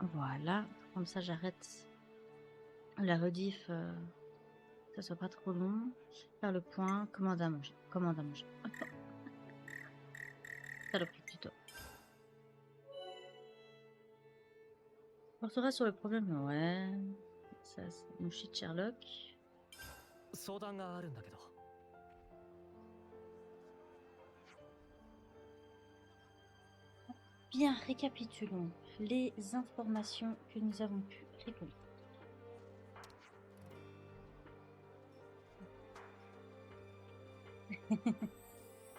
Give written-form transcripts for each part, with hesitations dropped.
Voilà, comme ça j'arrête la rediff, que ça soit pas trop long. Faire le point, commande à manger, commande à manger. Saloperie de tuto. Portera sur le problème, ouais. Ça, c'est mon shit Sherlock. 相談があるんだけど。 Bien, récapitulons les informations que nous avons pu récolter.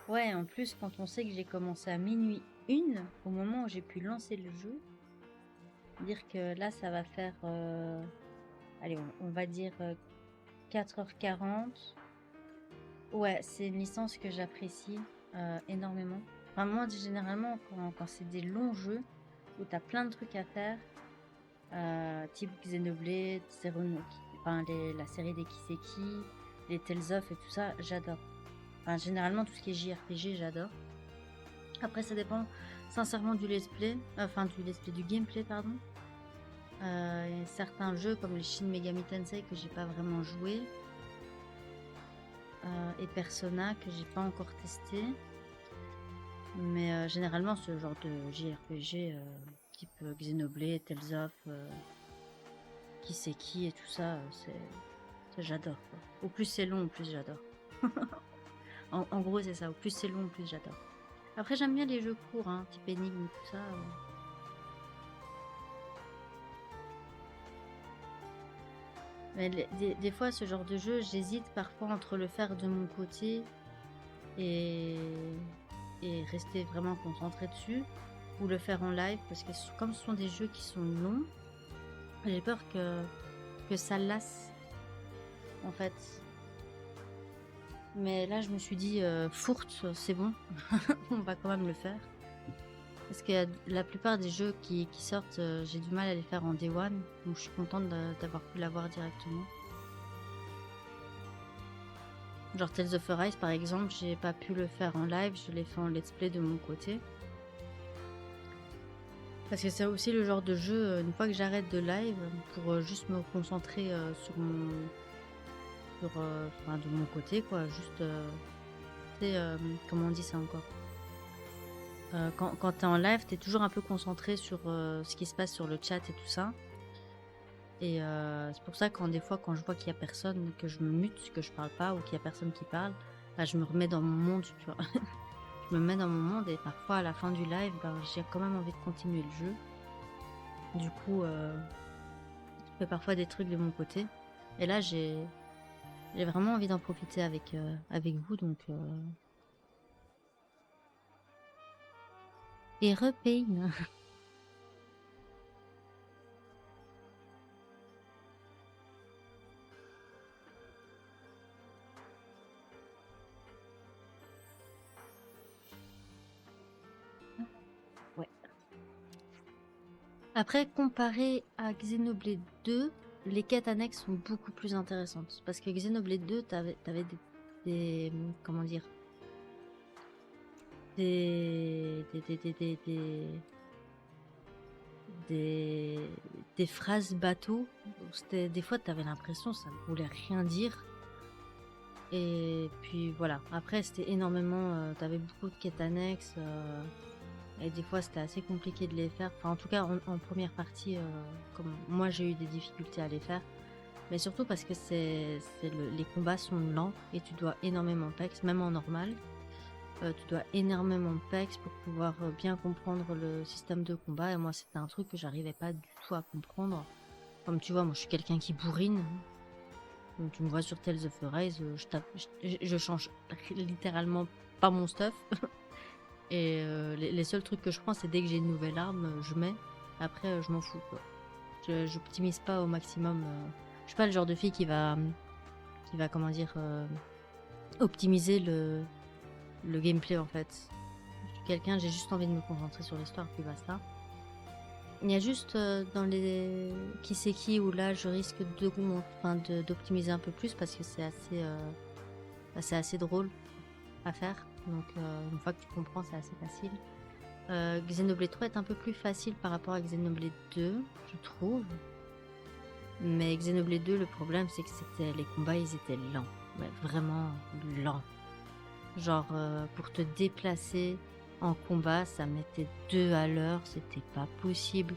Ouais, en plus, quand on sait que j'ai commencé à minuit 1, au moment où j'ai pu lancer le jeu, dire que là, ça va faire, allez, on va dire 4h40. Ouais, c'est une licence que j'apprécie énormément. Enfin, moi, généralement, quand c'est des longs jeux où tu as plein de trucs à faire, type Xenoblade, enfin, la série des Kiseki, les Tales of et tout ça, j'adore. Enfin, généralement, tout ce qui est JRPG, j'adore. Après, ça dépend sincèrement du let's play, du gameplay, pardon. Il y a certains jeux comme les Shin Megami Tensei que j'ai pas vraiment joué. Et Persona que j'ai pas encore testé. Mais généralement, ce genre de JRPG, type Xenoblade, Tales of, Kiseki et tout ça, j'adore. Au plus c'est long, au plus j'adore. En gros, c'est ça. Au plus c'est long, au plus j'adore. Après, j'aime bien les jeux courts, hein, type énigme, tout ça. Mais des fois, ce genre de jeu, j'hésite parfois entre le faire de mon côté et rester vraiment concentré dessus, ou le faire en live, parce que comme ce sont des jeux qui sont longs, j'ai peur que ça lasse, en fait. Mais là, je me suis dit, fourte, c'est bon, on va quand même le faire. Parce que la plupart des jeux qui sortent, j'ai du mal à les faire en Day One, donc je suis contente d'avoir pu l'avoir directement. Genre Tales of Arise par exemple, j'ai pas pu le faire en live, je l'ai fait en let's play de mon côté. Parce que c'est aussi le genre de jeu, une fois que j'arrête de live, pour juste me concentrer sur mon... enfin, de mon côté, quoi. Juste, tu sais, comment on dit ça encore, quand t'es en live, t'es toujours un peu concentré sur ce qui se passe sur le chat et tout ça. Et c'est pour ça quand des fois, quand je vois qu'il y a personne, que je me mute, que je parle pas, ou qu'il y a personne qui parle, bah, je me remets dans mon monde, tu vois. Je me mets dans mon monde et parfois à la fin du live, bah, j'ai quand même envie de continuer le jeu. Du coup, je fais parfois des trucs de mon côté. Et là, j'ai vraiment envie d'en profiter avec vous, donc... Et repayn. Ouais. Après, comparé à Xenoblade 2, les quêtes annexes sont beaucoup plus intéressantes. Parce que Xenoblade 2, t'avais des... Comment dire, des phrases bateau. Des fois, t'avais l'impression ça ne voulait rien dire. Et puis voilà. Après, c'était énormément... t'avais beaucoup de quêtes annexes. Et des fois, c'était assez compliqué de les faire. Enfin, en tout cas, en première partie, comme moi, j'ai eu des difficultés à les faire. Mais surtout parce que les combats sont lents et tu dois énormément pex, même en normal. Tu dois énormément pex pour pouvoir bien comprendre le système de combat. Et moi, c'était un truc que j'arrivais pas du tout à comprendre. Comme tu vois, moi, je suis quelqu'un qui bourrine. Donc, tu me vois sur Tales of Arise, je change littéralement pas mon stuff. Et les seuls trucs que je prends, c'est dès que j'ai une nouvelle arme, je mets. Après, je m'en fous, quoi. J'optimise pas au maximum. Je suis pas le genre de fille qui va comment dire, optimiser le gameplay, en fait. Je suis quelqu'un, j'ai juste envie de me concentrer sur l'histoire, puis basta. Il y a juste dans les Kiseki où là, je risque d'optimiser un peu plus parce que c'est assez drôle à faire. Donc, une fois que tu comprends, c'est assez facile. Xenoblade 3 est un peu plus facile par rapport à Xenoblade 2, je trouve. Mais Xenoblade 2, le problème, c'est que les combats, ils étaient lents. Ouais, vraiment lents. Genre, pour te déplacer en combat, ça mettait 2 à l'heure, c'était pas possible.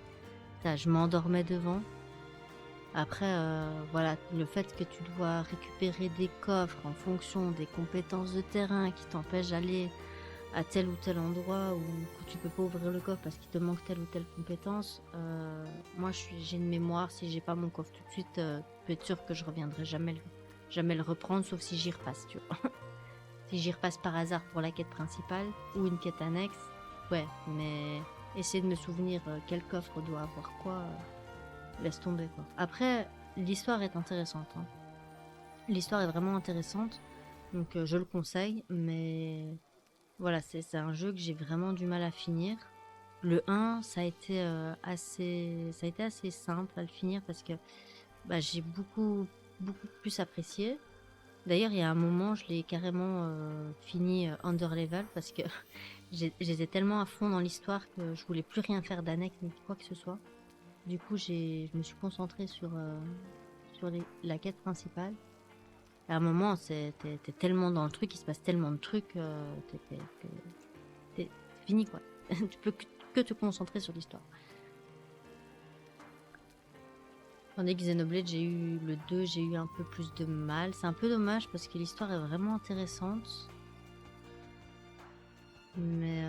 Ça, je m'endormais devant. Après, voilà, le fait que tu dois récupérer des coffres en fonction des compétences de terrain qui t'empêchent d'aller à tel ou tel endroit ou que tu peux pas ouvrir le coffre parce qu'il te manque telle ou telle compétence. Moi, j'ai une mémoire. Si j'ai pas mon coffre tout de suite, tu peux être sûr que je reviendrai jamais le reprendre, sauf si j'y repasse, tu vois. Si j'y repasse par hasard pour la quête principale ou une quête annexe, ouais, mais essayer de me souvenir quel coffre doit avoir quoi, laisse tomber, quoi. Après, l'histoire est intéressante, hein. L'histoire est vraiment intéressante, donc je le conseille, mais voilà, c'est un jeu que j'ai vraiment du mal à finir. Le 1, ça a été assez simple à le finir parce que bah, j'ai beaucoup plus apprécié. D'ailleurs, il y a un moment, je l'ai carrément fini under level parce que j'étais tellement à fond dans l'histoire que je voulais plus rien faire d'annexe ni quoi que ce soit. Du coup, je me suis concentrée sur la quête principale. À un moment, t'es tellement dans le truc, il se passe tellement de trucs, t'es fini, quoi. Tu peux que te concentrer sur l'histoire. Tandis que Xenoblade, le 2, j'ai eu un peu plus de mal. C'est un peu dommage parce que l'histoire est vraiment intéressante. Mais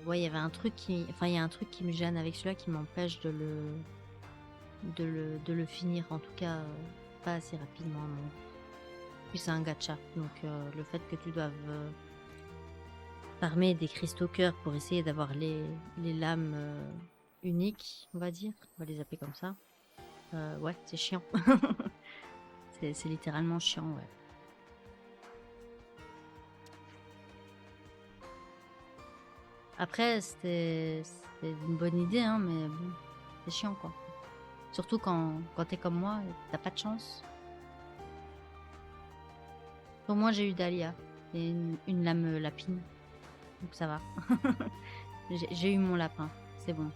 ouais, il y avait un truc il y a un truc qui me gêne avec celui-là qui m'empêche de le finir, en tout cas pas assez rapidement. Non. Puis c'est un gacha, donc le fait que tu doives farmer des cristaux cœur pour essayer d'avoir les lames uniques, on va dire, on va les appeler comme ça. Ouais, c'est chiant. c'est littéralement chiant, ouais. Après, c'était une bonne idée, hein, mais bon, c'est chiant, quoi. Surtout quand t'es comme moi, t'as pas de chance. Pour moi, j'ai eu Dahlia et une lame lapine, donc ça va. J'ai eu mon lapin, c'est bon.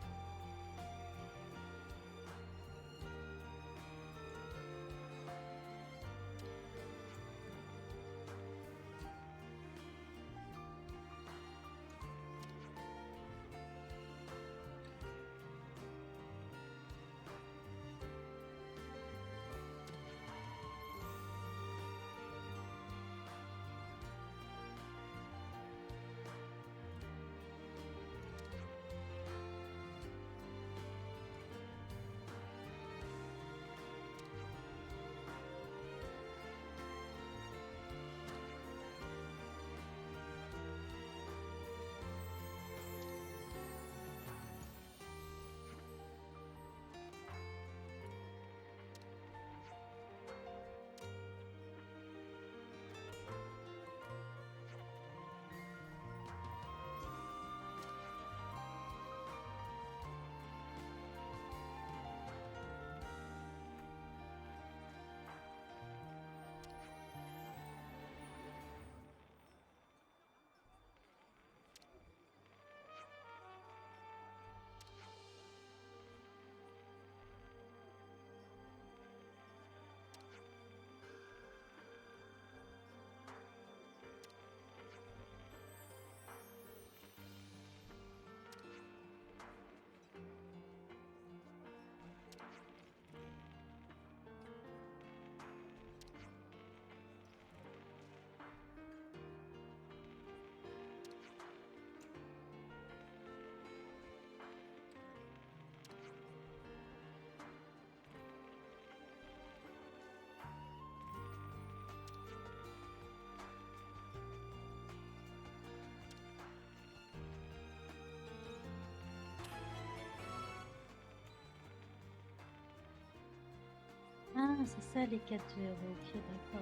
Ah, c'est ça les 4 heures, ok, d'accord.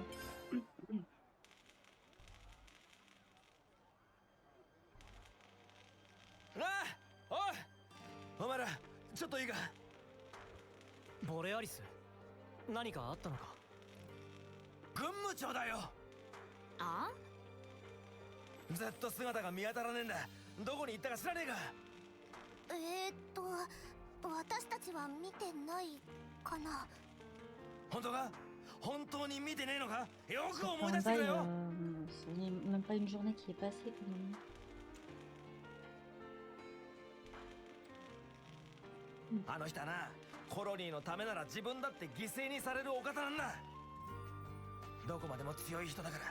おいお前らちょっといいか。ボレアリス、何かあったのか。軍務長だよ。あ？ずっと姿が見当たらねえんだ。どこに行ったか知らねえか。私たちは見てないかな。本当か？本当に見てねえのか？よく Ça 思 fait い un 出してくれ bail, よ。 c'est même pas une journée qui est passée quand même. あの人はな、コロニーのためなら自分だって犠牲にされるお方なんだ。どこまでも強い人だから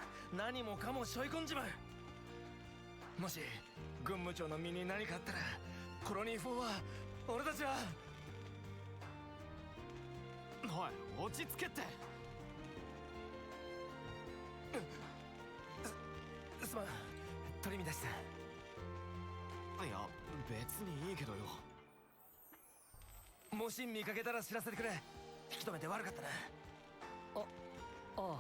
何もかも背負い込んじまう。もし軍務長の身に何かあったら、コロニー4は俺たちは。おい、落ち着けって。すまん、取り乱した。いや、別にいいけどよ。もし見かけたら知らせてくれ。引き止めて悪かったな。ああ。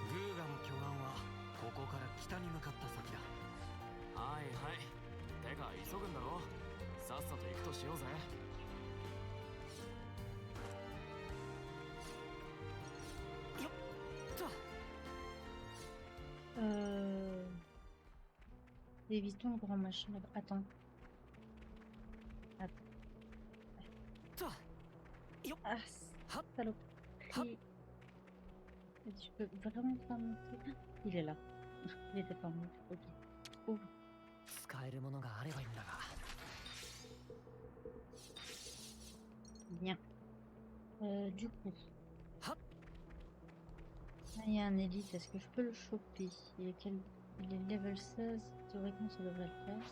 グーガの巨岩はここから北に向かった先だ。はいはい。てか急ぐんだろ。さっさと行くとしようぜ。よっと。Évitons le grand machin là-bas. Attends. Ah, saloperie. Tu peux vraiment pas monter? Il est là. Il était pas monté. Ok. Oh. 使えるものがあればいいんだが。Bien. Du coup. Hop. Là, il y a un élite. Est-ce que je peux le choper? Il est level 16. Théoriquement, ça devrait le faire.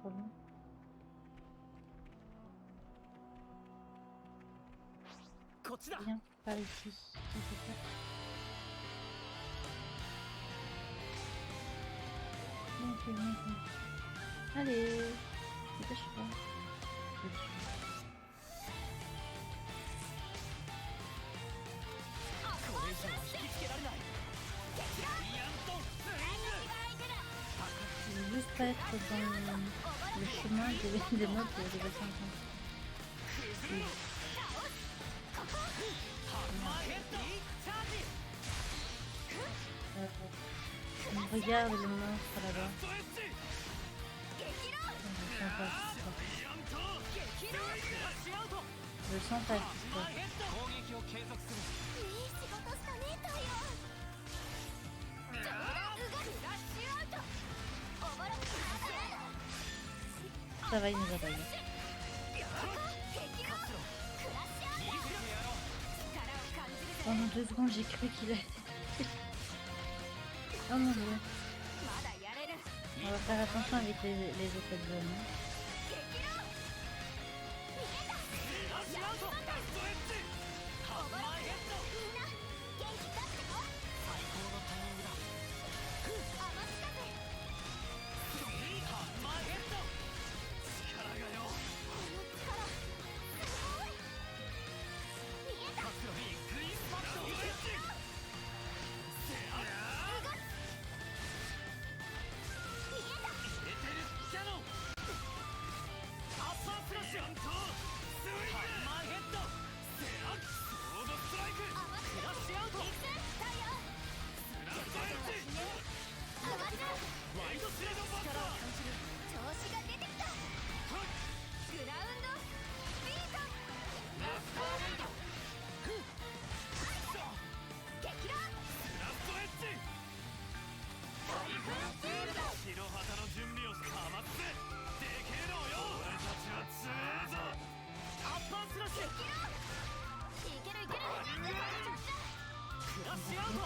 Trop bon. Bien, par ici. Ok, allez, dépêche-toi. Je veux juste pas être dans le chemin des mobs de level 50. Regarde le monstre là-bas. Je le sens pas. Ça va, il nous a pas eu. Pendant 2 secondes, j'ai cru qu'il a été. Oh mon dieu. On va faire attention avec les effets de zone.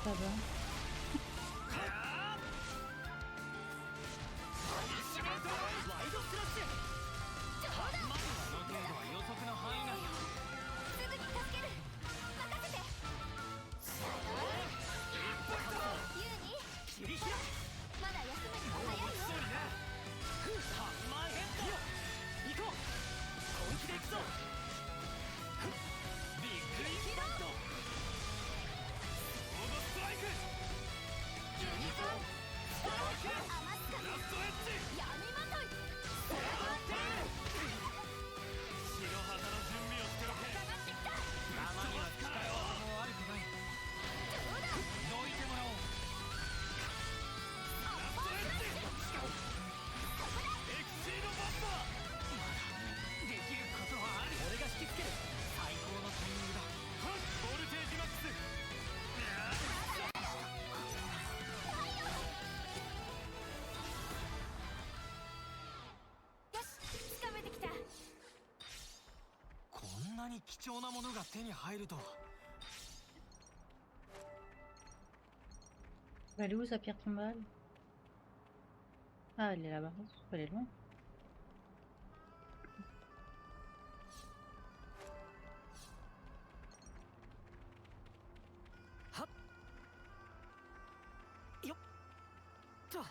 Ça va. 貴重なものが手に入るとは。Elle est où sa pierre tombale? Ah, elle est là-bas. Elle est loin. はっよっと。は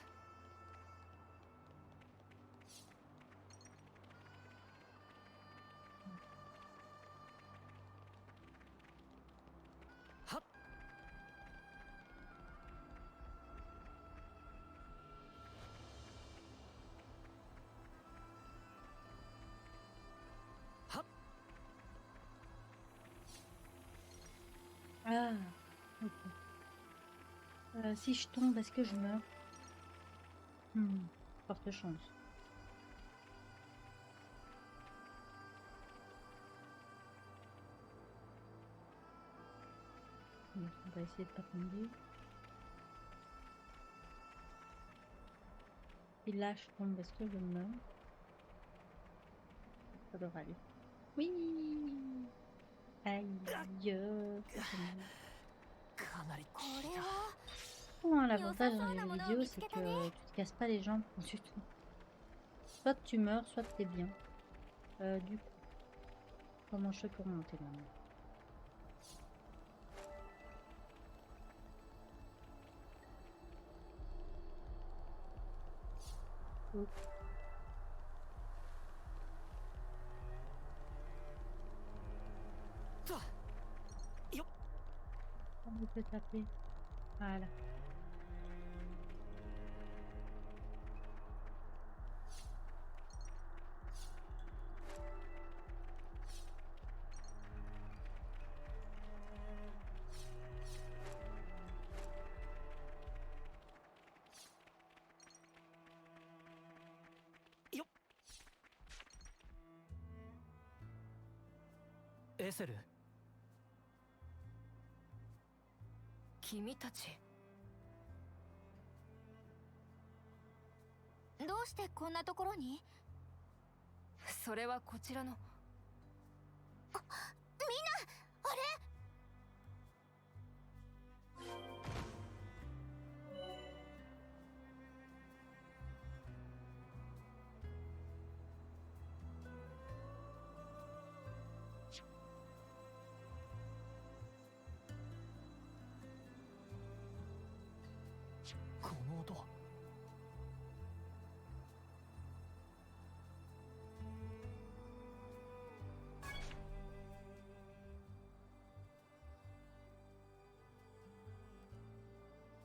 っはっ。 Ah, ok. Si je tombe, est-ce que je meurs? Forte chance. Bon, on va essayer de pas tomber. Et là, je tombe, est-ce que je meurs? Ça devrait aller. Oui! Aïe,かなりこ効いた。れは Bon, l'avantage dans les jeux vidéo, c'est que tu te casses pas les jambes du tout. Soit tu meurs, soit t'es bien. Du coup, comment je fais pour monter maintenant? Oh. On peut taper. Voilà. Yo. エセル、君たち。どうしてこんなところに？それはこちらの。みんな、あれ？この音は。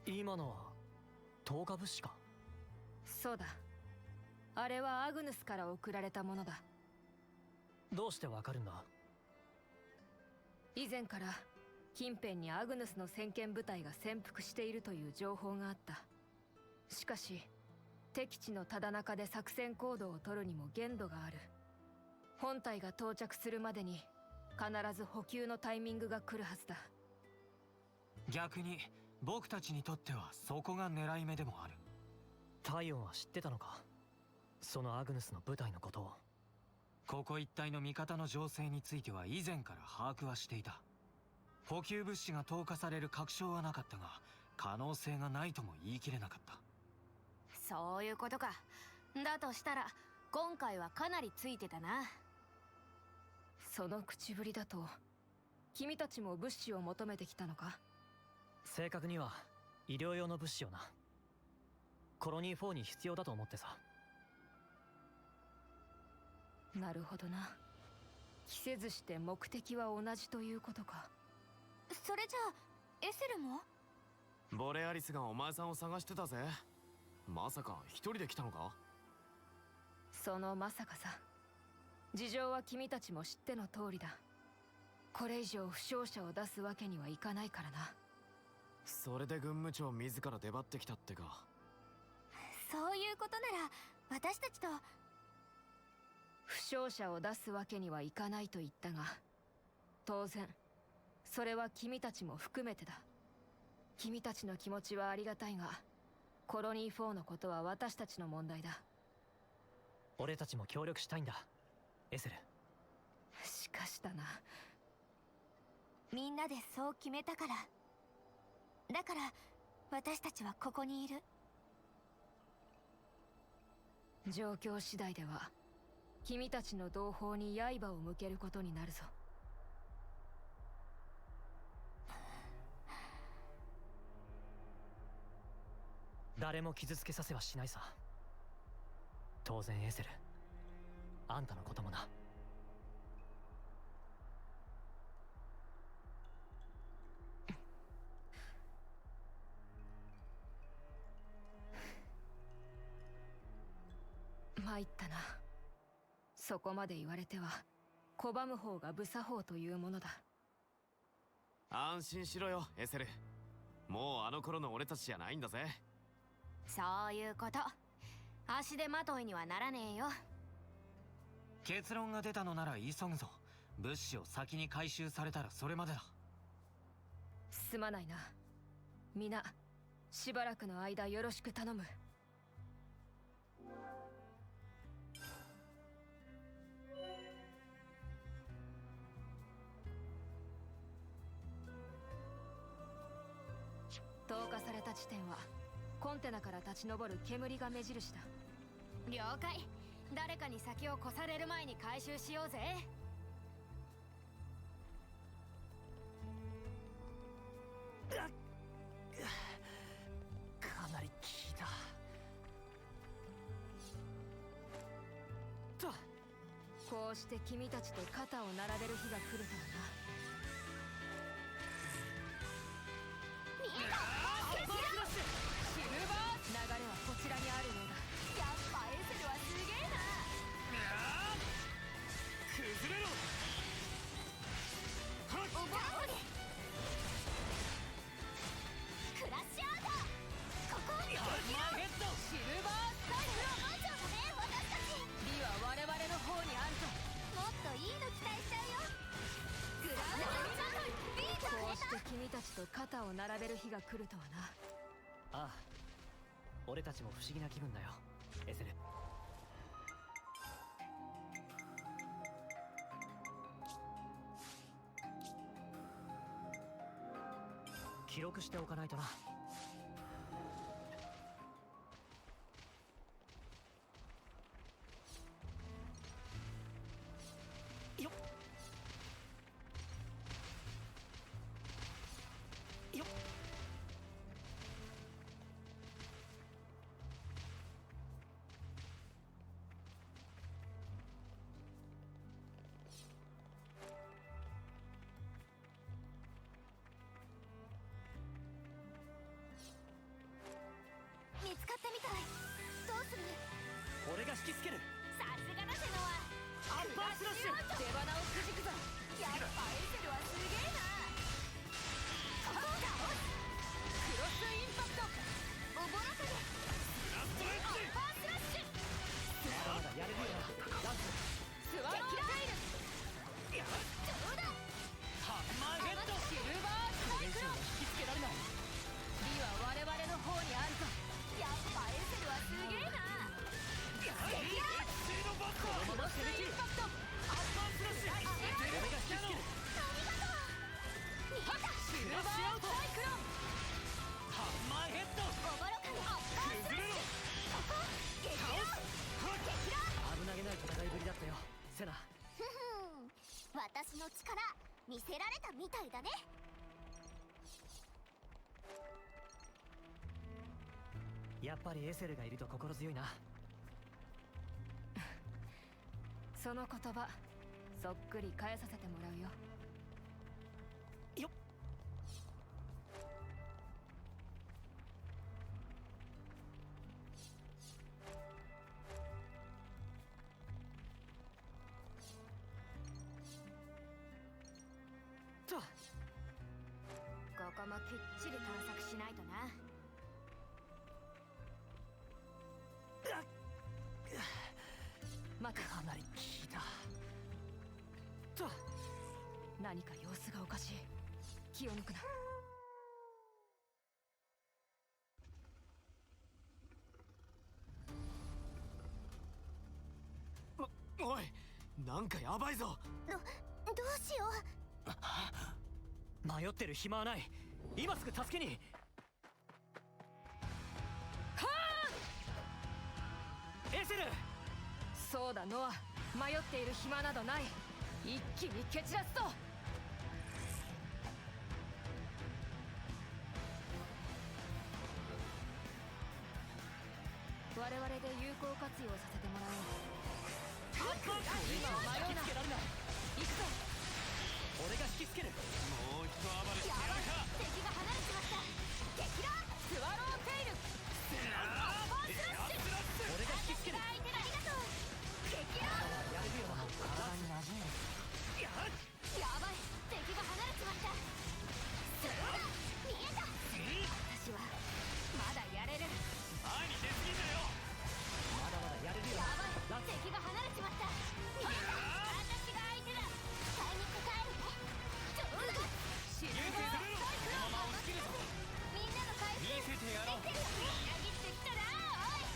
今のは透過物資か。そうだ。あれはアグヌスから送られたものだ。どうしてわかるんだ？以前から近辺にアグヌスの先遣部隊が潜伏しているという情報があった。しかし敵地のただ中で作戦行動を取るにも限度がある。本隊が到着するまでに必ず補給のタイミングが来るはずだ。逆に僕たちにとってはそこが狙い目でもある。タイオンは知ってたのか、そのアグヌスの部隊のことを。ここ一帯の味方の情勢については以前から把握はしていた。補給物資が投下される確証はなかったが、可能性がないとも言い切れなかった。そういうことか。だとしたら今回はかなりついてたな。その口ぶりだと君たちも物資を求めてきたのか？正確には医療用の物資をな。コロニー4に必要だと思ってさ。なるほどな。着せずして目的は同じということか。それじゃあエセルも？ボレアリスがお前さんを探してたぜ。まさか一人で来たのか？そのまさかさ。事情は君たちも知っての通りだ。これ以上負傷者を出すわけにはいかないからな。それで軍務長自ら出張ってきたってか。そういうことなら私たちと。負傷者を出すわけにはいかないと言ったが、当然それは君たちも含めてだ。君たちの気持ちはありがたいが、コロニー4のことは私たちの問題だ。俺たちも協力したいんだ、エセル。しかしたな。みんなでそう決めたから。だから私たちはここにいる。状況次第では君たちの同胞に刃を向けることになるぞ。誰も傷つけさせはしないさ。当然エセル、あんたのこともな。参ったな。そこまで言われては拒む方が無作法というものだ。安心しろよエセル。もうあの頃の俺たちじゃないんだぜ。そういうこと。足手まといにはならねえよ。結論が出たのなら急ぐぞ。物資を先に回収されたらそれまでだ。すまないな。皆しばらくの間よろしく頼む。投下された地点はコンテナから立ち上る煙が目印だ。了解。誰かに先を越される前に回収しようぜ。かなり効いた。こうして君たちと肩を並べる日が来るとはな。シルバー流れはこちらにあるようだ。やっぱエセルはすげえな。崩れろ。おぼろにクラッシュアウト。ここシルバースタイル。マンションだね、私たち。利は我々の方にあるぞ。もっといいの期待しちゃうよ。グランドビートこうして君たちと肩を並べる日が来るとはな。ああ、俺たちも不思議な気分だよエセル。記録しておかないとな。よっよっ。見つかったみたい。どうする？俺が引きつける。さすがだセノア。アッパースラッシュ。出花をくじくぞ。やっぱエセルはすげえな。ここだ。クロスインパクト。おぼろさでアッパースラッシュ。まだやれるよな。ランススワローテイル。どうだ。ハンマーヘッド。シルバースタイクロン。引きつけられない。利は我々の方にあるぞ。やっぱエセルはすげえな。クロスインパクト。俺が引きつける。シルバースタイクロン。ハンマーヘッド。おぼろかにアッパースラッシュ。ここ激ラ。危なげない戦いぶりだったよセナ。ふふん、私の力見せられたみたいだね。やっぱりエセルがいると心強いな。その言葉そっくり返させてもらうよ。よっ。とここもきっちり探索しないとな。待て。かなり効いた。と何か様子がおかしい。気を抜くな。おい、なんかやばいぞ。どうしよう。迷ってる暇はない。今すぐ助けに。はあエセル。そうだノア、迷っている暇などない。一気に蹴散らすぞ。我々で有効活用させてもらおう。今は迷うな。行くぞ。俺が引きつける。もう一暴れしてやばい、やるか。敵が離れちまった。敵だ。スワローテイル。俺が引きつける。相手ありがとう。敵だ。やれるよ。体に馴染んで。やばい、敵が離れちまった。そうだ、見えた。私はまだやれる。前に出過ぎんだよ。まだまだやれるよ。やばい、敵が離れちまった。見えた。私が相手だ。タイミング変えるね。どうだ。シル優勢する。このまま押し切るぞ。みんなの回復見せてやろう。できてるよね。裏切ってきたな。おい、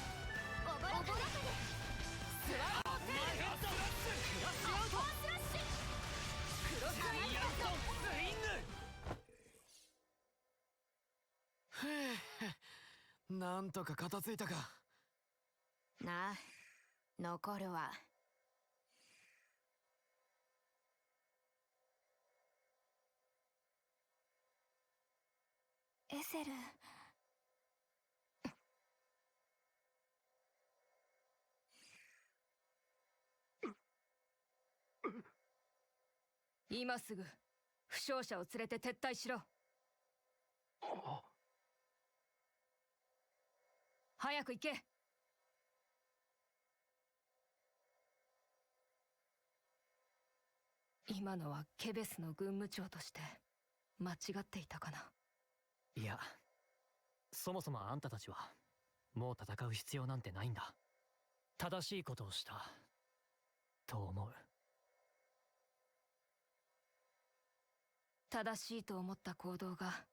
おぼろかで。スワローテイル。ガスラッシュ。アウトスラッシュ。クロスインやっとスイング。なんとか片付いたか。なあ、残るはエセル。今すぐ負傷者を連れて撤退しろ。早く行け。今のはケベスの軍務長として間違っていたかな。いや、そもそもあんたたちはもう戦う必要なんてないんだ。正しいことをしたと思う。正しいと思った行動が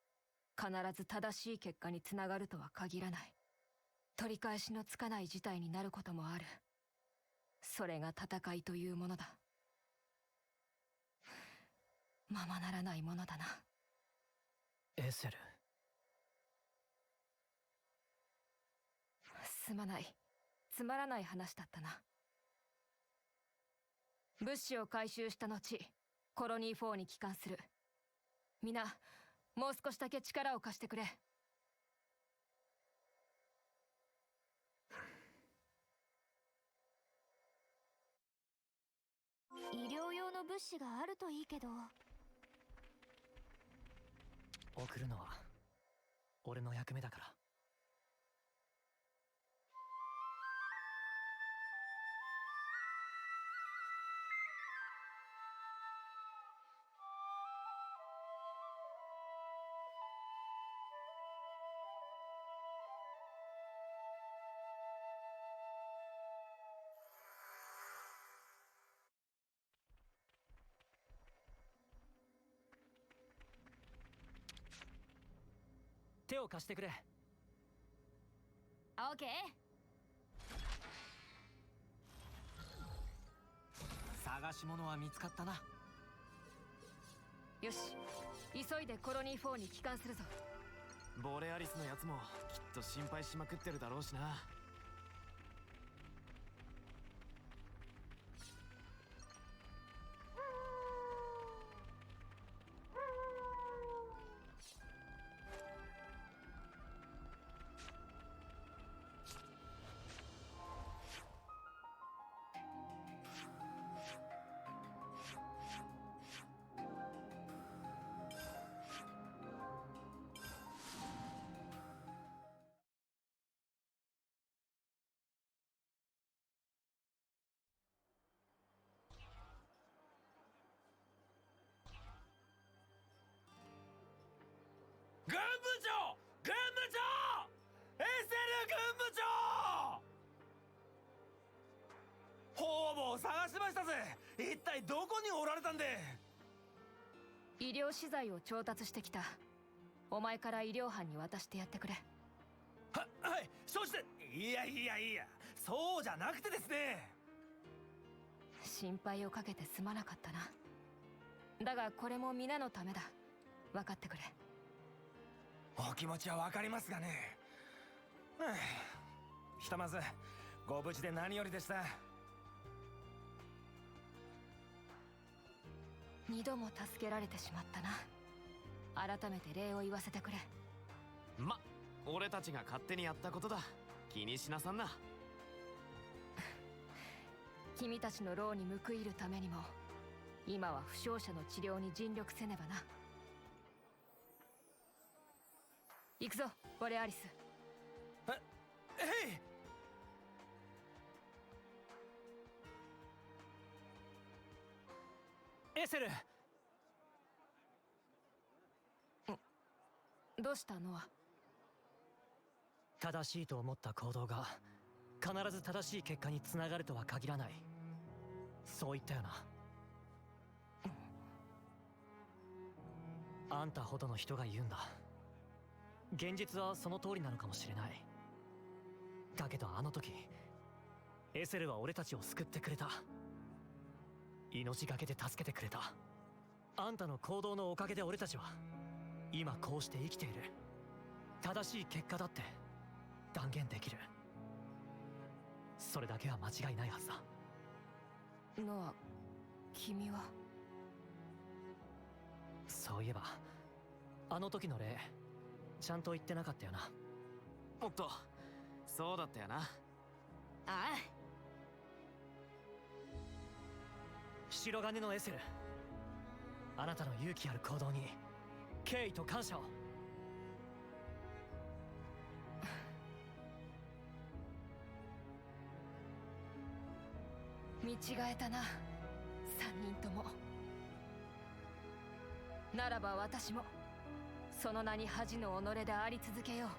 必ず正しい結果につながるとは限らない。取り返しのつかない事態になることもある。それが戦いというものだ。ままならないものだな。エセル。すまない。つまらない話だったな。物資を回収した後、コロニー4に帰還する。皆、もう少しだけ力を貸してくれ。医療用の物資があるといいけど。送るのは俺の役目だから。手を貸してくれ。オーケー。探し物は見つかったな。よし、急いでコロニー4に帰還するぞ。ボレアリスのやつもきっと心配しまくってるだろうしな。軍部長、軍部長、エセル軍部長。方々探しましたぜ。一体どこにおられたんで。医療資材を調達してきた。お前から医療班に渡してやってくれ。はい、承知で。いや、そうじゃなくてですね。心配をかけてすまなかったな。だがこれも皆のためだ。分かってくれ。お気持ちはわかりますがね。ひとまずご無事で何よりでした。二度も助けられてしまったな。改めて礼を言わせてくれ。俺たちが勝手にやったことだ。気にしなさんな。君たちの労に報いるためにも今は負傷者の治療に尽力せねばな。行くぞボレアリス。えい。エセル。どうしたノア。正しいと思った行動が必ず正しい結果につながるとは限らない。そう言ったよな。あんたほどの人が言うんだ。現実はその通りなのかもしれない。だけどあの時エセルは俺たちを救ってくれた。命がけで助けてくれた。あんたの行動のおかげで俺たちは今こうして生きている。正しい結果だって断言できる。それだけは間違いないはずだ。ノア、君は。そういえばあの時の礼ちゃんと言ってなかったよな。おっと、そうだったよな。ああ、白金のエセル、あなたの勇気ある行動に敬意と感謝を。見違えたな、三人とも。ならば私もその名に恥の己であり続けよう。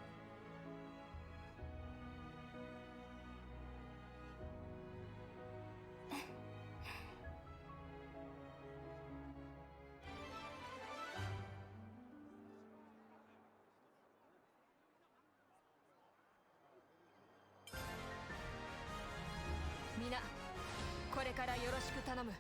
皆、これからよろしく頼む。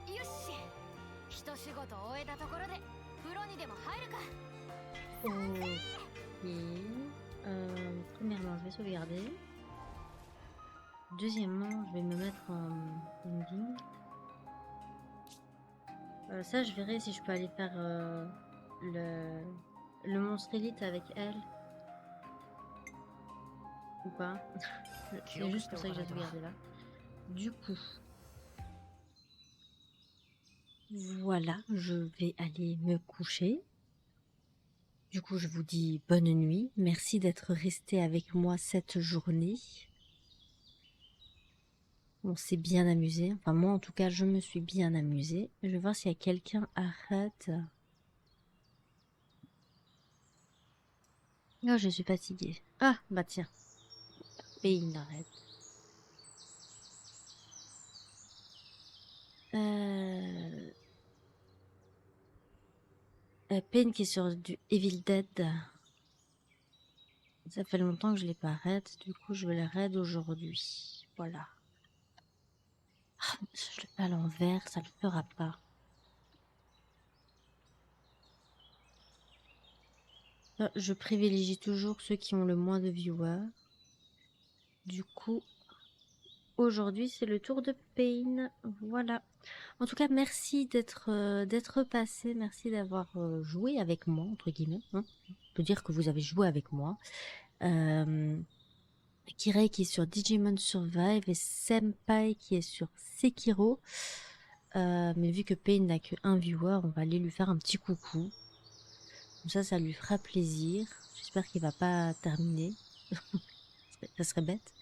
よし、一仕事終えたところで風呂にでも入るか。 Ok. Premièrement, je vais sauvegarder. Deuxièmement, je vais me mettre en ending. Ça, je verrai si je peux aller faire le monstre élite avec elle. Ou pas. C'est juste pour ça que j'ai sauvegardé là. Du coup. Voilà, je vais aller me coucher. Du coup, je vous dis bonne nuit. Merci d'être resté avec moi cette journée. On s'est bien amusé. Enfin, moi, en tout cas, je me suis bien amusée. Je vais voir s'il y a quelqu'un arrête. Oh, je suis fatiguée. Ah, bah tiens. Et il arrête. Pain qui est sur du Evil Dead. Ça fait longtemps que je l'ai pas raid, du coup je vais le raid aujourd'hui. Voilà. Ah, je le fais à l'envers, ça le fera pas. Je privilégie toujours ceux qui ont le moins de viewers. Du coup, aujourd'hui c'est le tour de Pain. Voilà. En tout cas, merci d'être passé, merci d'avoir joué avec moi, entre guillemets. Hein. On peut dire que vous avez joué avec moi. Kirei qui est sur Digimon Survive et Senpai qui est sur Sekiro. Mais vu que Pain n'a que un viewer, on va aller lui faire un petit coucou. Comme ça lui fera plaisir. J'espère qu'il va pas terminer. Ça serait bête.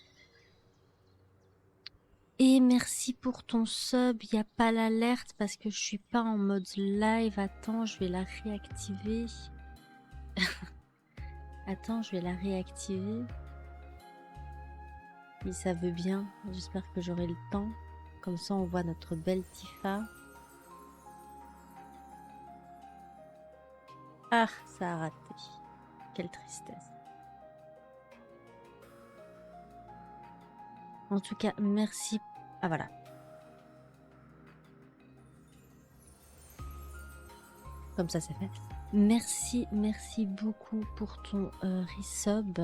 Et merci pour ton sub. Il n'y a pas l'alerte parce que je suis pas en mode live. Attends, je vais la réactiver. Attends, je vais la réactiver. Si ça veut bien. J'espère que j'aurai le temps. Comme ça, on voit notre belle Tifa. Ah, ça a raté. Quelle tristesse. En tout cas, merci. Ah, voilà. Comme ça, c'est fait. Merci beaucoup pour ton resub.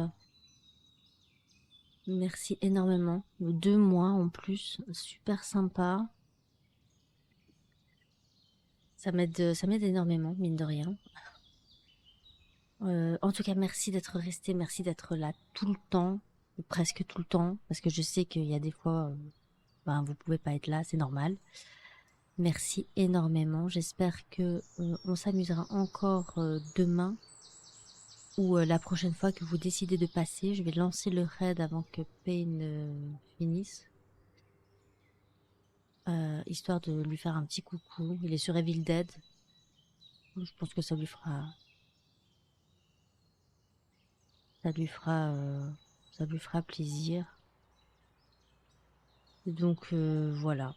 Merci énormément. 2 mois en plus. Super sympa. Ça m'aide énormément, mine de rien. En tout cas, merci d'être resté. Merci d'être là tout le temps. Ou presque tout le temps. Parce que je sais qu'il y a des fois... vous pouvez pas être là, c'est normal. Merci énormément. J'espère que on s'amusera encore demain ou la prochaine fois que vous décidez de passer. Je vais lancer le raid avant que Pain finisse. Histoire de lui faire un petit coucou. Il est sur Evil Dead. Je pense que ça lui fera plaisir. Donc voilà.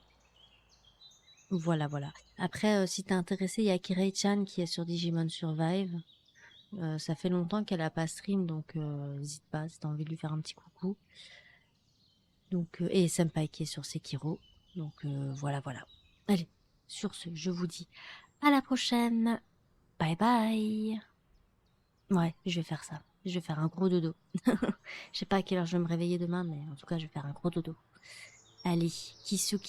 Voilà. Après, si t'es intéressé, il y a Kirei-chan qui est sur Digimon Survive. Ça fait longtemps qu'elle a pas stream, donc n'hésite pas si t'as envie de lui faire un petit coucou. Donc, et Senpai qui est sur Sekiro. Donc voilà. Allez, sur ce, je vous dis à la prochaine. Bye bye. Ouais, je vais faire ça. Je vais faire un gros dodo. Je sais pas à quelle heure je vais me réveiller demain, mais en tout cas, je vais faire un gros dodo. Allez, kissou.